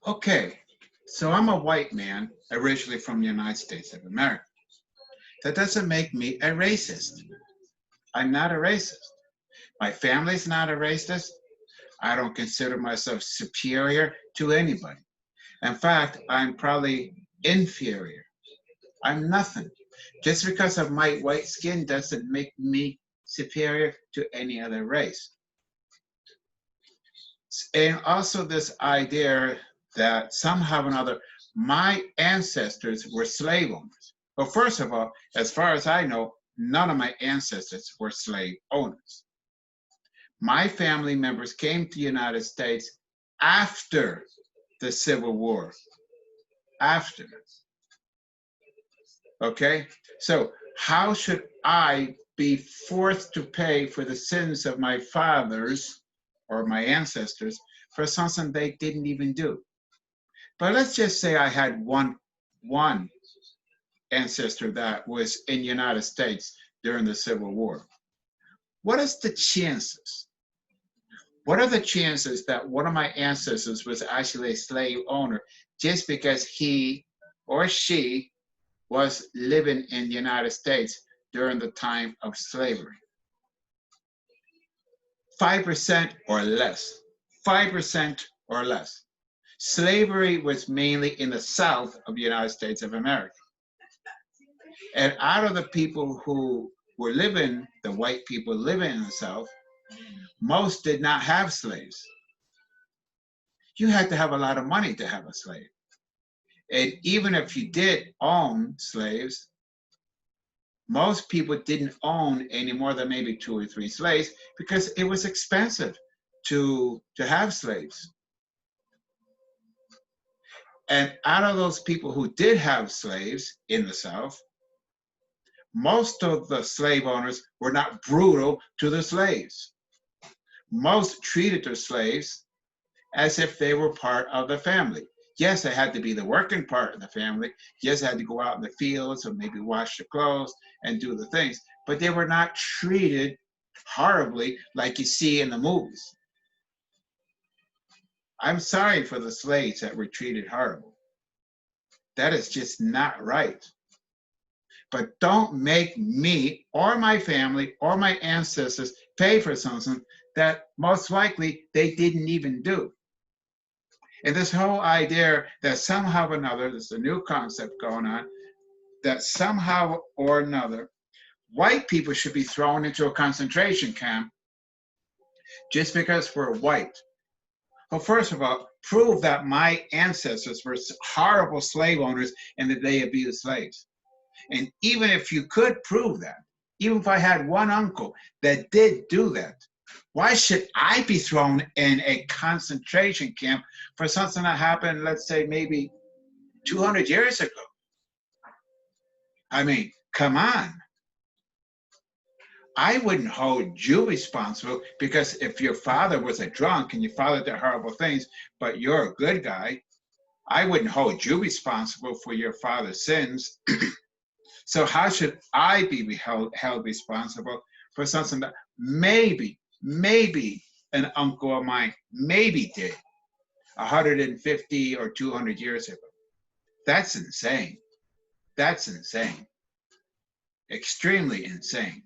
Okay, so I'm a white man, originally from the United States of America. That doesn't make me a racist. I'm not a racist. My family's not a racist. I don't consider myself superior to anybody. In fact, I'm probably inferior. I'm nothing. Just because of my white skin doesn't make me superior to any other race. And also this idea that somehow or another my ancestors were slave owners. Well, first of all, as far as I know, none of my ancestors were slave owners. My family members came to the United States after the Civil War. After. Okay? So how should I be forced to pay for the sins of my fathers or my ancestors for something they didn't even do? But let's just say I had one ancestor that was in the United States during the Civil War. What is the chances? What are the chances that one of my ancestors was actually a slave owner just because he or she was living in the United States during the time of slavery? 5% or less. 5% or less. Slavery was mainly in the South of the United States of America. And out of the people who were living, the white people living in the South, most did not have slaves. You had to have a lot of money to have a slave. And even if you did own slaves, most people didn't own any more than maybe 2 or 3 slaves because it was expensive to have slaves. And out of those people who did have slaves in the South, most of the slave owners were not brutal to the slaves. Most treated their slaves as if they were part of the family. Yes, they had to be the working part of the family. Yes, they had to go out in the fields or maybe wash the clothes and do the things, but they were not treated horribly like you see in the movies. I'm sorry for the slaves that were treated horrible. That is just not right. But don't make me or my family or my ancestors pay for something that most likely they didn't even do. And this whole idea that somehow or another, there's a new concept going on, that somehow or another, white people should be thrown into a concentration camp just because we're white. Well, first of all, prove that my ancestors were horrible slave owners and that they abused slaves. And even if you could prove that, even if I had one uncle that did do that, why should I be thrown in a concentration camp for something that happened, let's say, maybe 200 years ago? I mean, come on. I wouldn't hold you responsible because if your father was a drunk and your father did horrible things, but you're a good guy, I wouldn't hold you responsible for your father's sins. So how should I be held responsible for something that maybe an uncle of mine maybe did 150 or 200 years ago? That's insane. That's insane. Extremely insane.